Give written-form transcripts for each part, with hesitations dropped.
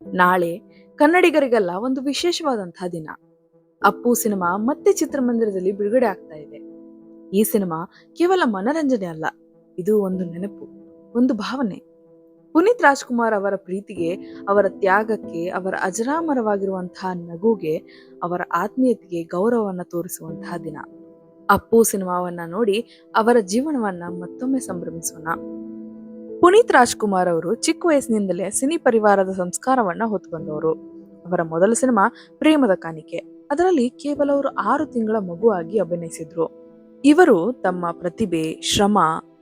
ನಾಳೆ ಕನ್ನಡಿಗರಿಗೆಲ್ಲ ಒಂದು ವಿಶೇಷವಾದಂತಹ ದಿನ. ಅಪ್ಪು ಸಿನಿಮಾ ಮತ್ತೆ ಚಿತ್ರಮಂದಿರದಲ್ಲಿ ಬಿಡುಗಡೆ ಆಗ್ತಾ ಇದೆ. ಈ ಸಿನಿಮಾ ಕೇವಲ ಮನರಂಜನೆ ಅಲ್ಲ, ಇದು ಒಂದು ನೆನಪು, ಒಂದು ಭಾವನೆ. ಪುನೀತ್ ರಾಜ್ಕುಮಾರ್ ಅವರ ಪ್ರೀತಿಗೆ, ಅವರ ತ್ಯಾಗಕ್ಕೆ, ಅವರ ಅಜರಾಮರವಾಗಿರುವಂತಹ ನಗುಗೆ, ಅವರ ಆತ್ಮೀಯತೆಗೆ ಗೌರವವನ್ನ ತೋರಿಸುವಂತಹ ದಿನ. ಅಪ್ಪು ಸಿನಿಮಾವನ್ನ ನೋಡಿ ಅವರ ಜೀವನವನ್ನ ಮತ್ತೊಮ್ಮೆ ಸಂಭ್ರಮಿಸೋಣ. ಪುನೀತ್ ರಾಜ್ಕುಮಾರ್ ಅವರು ಚಿಕ್ಕ ವಯಸ್ಸಿನಿಂದಲೇ ಸಿನಿ ಪರಿವಾರದ ಸಂಸ್ಕಾರವನ್ನ ಹೊತ್ತು ಬಂದವರು. ಅವರ ಮೊದಲ ಸಿನಿಮಾ ಪ್ರೇಮದ ಕಾಣಿಕೆ. ಅದರಲ್ಲಿ ಕೇವಲ ಅವರು 6 ತಿಂಗಳ ಮಗುವಾಗಿ ಅಭಿನಯಿಸಿದ್ರು. ಇವರು ತಮ್ಮ ಪ್ರತಿಭೆ, ಶ್ರಮ,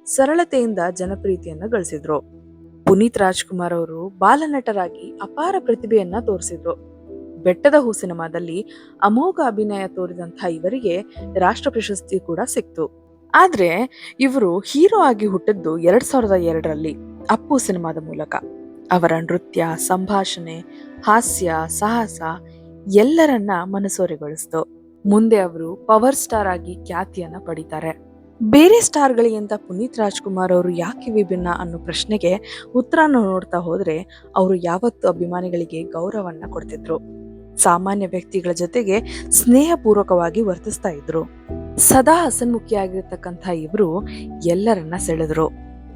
ಸರಳತೆಯಿಂದ ಜನಪ್ರಿಯತೆಯನ್ನ ಗಳಿಸಿದ್ರು. ಪುನೀತ್ ರಾಜ್ಕುಮಾರ್ ಅವರು ಬಾಲನಟರಾಗಿ ಅಪಾರ ಪ್ರತಿಭೆಯನ್ನ ತೋರಿಸಿದ್ರು. ಬೆಟ್ಟದ ಹೂ ಸಿನಿಮಾದಲ್ಲಿ ಅಮೋಘ ಅಭಿನಯ ತೋರಿದಂತಹ ಇವರಿಗೆ ರಾಷ್ಟ್ರ ಪ್ರಶಸ್ತಿ ಕೂಡ ಸಿಕ್ತು. ಆದ್ರೆ ಇವರು ಹೀರೋ ಆಗಿ ಹುಟ್ಟಿದ್ದು 2002ರಲ್ಲಿ ಅಪ್ಪು ಸಿನಿಮಾದ ಮೂಲಕ. ಅವರ ನೃತ್ಯ, ಸಂಭಾಷಣೆ, ಹಾಸ್ಯ, ಸಾಹಸ ಎಲ್ಲರನ್ನ ಮನಸೂರೆಗೊಳಿಸಿತು. ಮುಂದೆ ಅವರು ಪವರ್ ಸ್ಟಾರ್ ಆಗಿ ಖ್ಯಾತಿಯನ್ನ ಪಡಿತಾರೆ. ಬೇರೆ ಸ್ಟಾರ್ಗಳಿಗಿಂತ ಪುನೀತ್ ರಾಜ್ಕುಮಾರ್ ಅವರು ಯಾಕೆ ವಿಭಿನ್ನ ಅನ್ನೋ ಪ್ರಶ್ನೆಗೆ ಉತ್ತರನ ನೋಡ್ತಾ ಹೋದ್ರೆ, ಅವರು ಯಾವತ್ತು ಅಭಿಮಾನಿಗಳಿಗೆ ಗೌರವವನ್ನ ಕೊಡ್ತಿದ್ರು. ಸಾಮಾನ್ಯ ವ್ಯಕ್ತಿಗಳ ಜೊತೆಗೆ ಸ್ನೇಹಪೂರ್ವಕವಾಗಿ ವರ್ತಿಸ್ತಾ ಇದ್ರು. ಸದಾ ಹಸನ್ಮುಖಿಯಾಗಿರ್ತಕ್ಕಂಥ ಇವರು ಎಲ್ಲರನ್ನ ಸೆಳೆದ್ರು.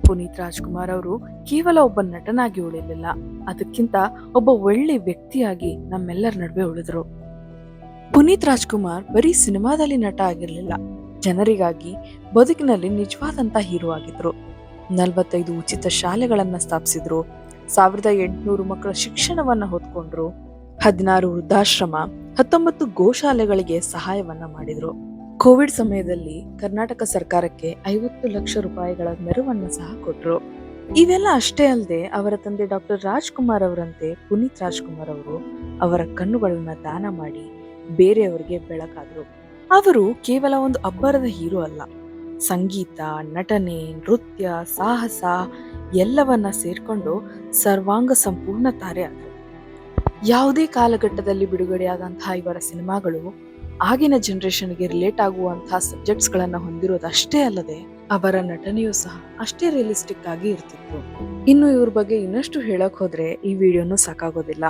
ಪುನೀತ್ ರಾಜ್ಕುಮಾರ್ ಅವರು ಕೇವಲ ಒಬ್ಬ ನಟನಾಗಿ ಉಳಿಲಿಲ್ಲ, ಅದಕ್ಕಿಂತ ಒಬ್ಬ ಒಳ್ಳೆ ವ್ಯಕ್ತಿಯಾಗಿ ನಮ್ಮೆಲ್ಲರ ನಡುವೆ ಉಳಿದ್ರು. ಪುನೀತ್ ರಾಜ್ಕುಮಾರ್ ಬರೀ ಸಿನಿಮಾದಲ್ಲಿ ನಟ ಆಗಿರ್ಲಿಲ್ಲ, ಜನರಿಗಾಗಿ ಬದುಕಿನಲ್ಲಿ ನಿಜವಾದಂತ ಹೀರೋ ಆಗಿದ್ರು. 45 ಉಚಿತ ಶಾಲೆಗಳನ್ನ ಸ್ಥಾಪಿಸಿದ್ರು, 1800 ಮಕ್ಕಳ ಶಿಕ್ಷಣವನ್ನ ಹೊತ್ಕೊಂಡ್ರು, 16 ವೃದ್ಧಾಶ್ರಮ, 19 ಗೋಶಾಲೆಗಳಿಗೆ ಸಹಾಯವನ್ನ ಮಾಡಿದ್ರು. ಕೋವಿಡ್ ಸಮಯದಲ್ಲಿ ಕರ್ನಾಟಕ ಸರ್ಕಾರಕ್ಕೆ 50 ಲಕ್ಷ ರೂಪಾಯಿಗಳ ನೆರವನ್ನ ಸಹ ಕೊಟ್ರು. ಇವೆಲ್ಲ ಅಷ್ಟೇ ಅಲ್ಲದೆ ಅವರ ತಂದೆ ಡಾಕ್ಟರ್ ರಾಜ್ಕುಮಾರ್ ಅವರಂತೆ ಪುನೀತ್ ರಾಜ್ಕುಮಾರ್ ಅವರು ಅವರ ಕಣ್ಣುಗಳನ್ನ ದಾನ ಮಾಡಿ ಬೇರೆಯವರಿಗೆ ಬೆಳಕಾದ್ರು. ಅವರು ಕೇವಲ ಒಂದು ಅಬ್ಬರದ ಹೀರೋ ಅಲ್ಲ, ಸಂಗೀತ, ನಟನೆ, ನೃತ್ಯ, ಸಾಹಸ ಎಲ್ಲವನ್ನ ಸೇರ್ಕೊಂಡು ಸರ್ವಾಂಗ ಸಂಪೂರ್ಣ ತಾರೆ ಆದರು. ಯಾವುದೇ ಕಾಲಘಟ್ಟದಲ್ಲಿ ಬಿಡುಗಡೆಯಾದಂತಹ ಇವರ ಸಿನಿಮಾಗಳು ಆಗಿನ ಜನರೇಷನ್ಗೆ ರಿಲೇಟ್ ಆಗುವಂತಹ ಸಬ್ಜೆಕ್ಟ್ಸ್ ಗಳನ್ನ ಹೊಂದಿರೋದಷ್ಟೇ ಅಲ್ಲದೆ ಅವರ ನಟನೆಯೂ ಸಹ ಅಷ್ಟೇ ರಿಯಲಿಸ್ಟಿಕ್ ಆಗಿ ಇರ್ತಿತ್ತು. ಇನ್ನು ಇವ್ರ ಬಗ್ಗೆ ಇನ್ನಷ್ಟು ಹೇಳಕ್ ಹೋದ್ರೆ ಈ ವಿಡಿಯೋನು ಸಾಕಾಗೋದಿಲ್ಲ.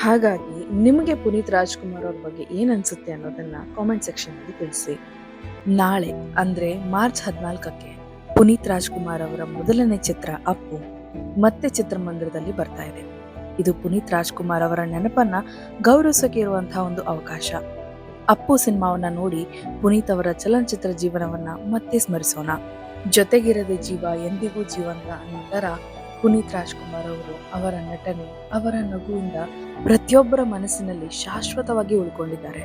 ಹಾಗಾಗಿ ನಿಮಗೆ ಪುನೀತ್ ರಾಜ್ಕುಮಾರ್ ಅವ್ರ ಬಗ್ಗೆ ಏನ್ ಅನ್ಸುತ್ತೆ ಅನ್ನೋದನ್ನ ಕಾಮೆಂಟ್ ಸೆಕ್ಷನ್ ಅಲ್ಲಿ ತಿಳಿಸಿ. ನಾಳೆ ಅಂದ್ರೆ ಮಾರ್ಚ್ 14ಕ್ಕೆ ಪುನೀತ್ ರಾಜ್ಕುಮಾರ್ ಅವರ ಮೊದಲನೇ ಚಿತ್ರ ಅಪ್ಪು ಮತ್ತೆ ಚಿತ್ರಮಂದಿರದಲ್ಲಿ ಬರ್ತಾ ಇದೆ. ಇದು ಪುನೀತ್ ರಾಜ್ಕುಮಾರ್ ಅವರ ನೆನಪನ್ನ ಗೌರವಿಸಕ್ಕೆ ಇರುವಂತಹ ಒಂದು ಅವಕಾಶ. ಅಪ್ಪು ಸಿನಿಮಾವನ್ನ ನೋಡಿ ಪುನೀತ್ ಅವರ ಚಲನಚಿತ್ರ ಜೀವನವನ್ನ ಮತ್ತೆ ಸ್ಮರಿಸೋಣ. ಜೊತೆಗಿರದ ಜೀವ ಎಂದಿಗೂ ಜೀವಂತ ಅನ್ನೋ ತರ ಪುನೀತ್ ರಾಜ್ಕುಮಾರ್ ಅವರು ಅವರ ನಟನೆ, ಅವರ ನಗುವಿಂದ ಪ್ರತಿಯೊಬ್ಬರ ಮನಸ್ಸಿನಲ್ಲಿ ಶಾಶ್ವತವಾಗಿ ಉಳ್ಕೊಂಡಿದ್ದಾರೆ.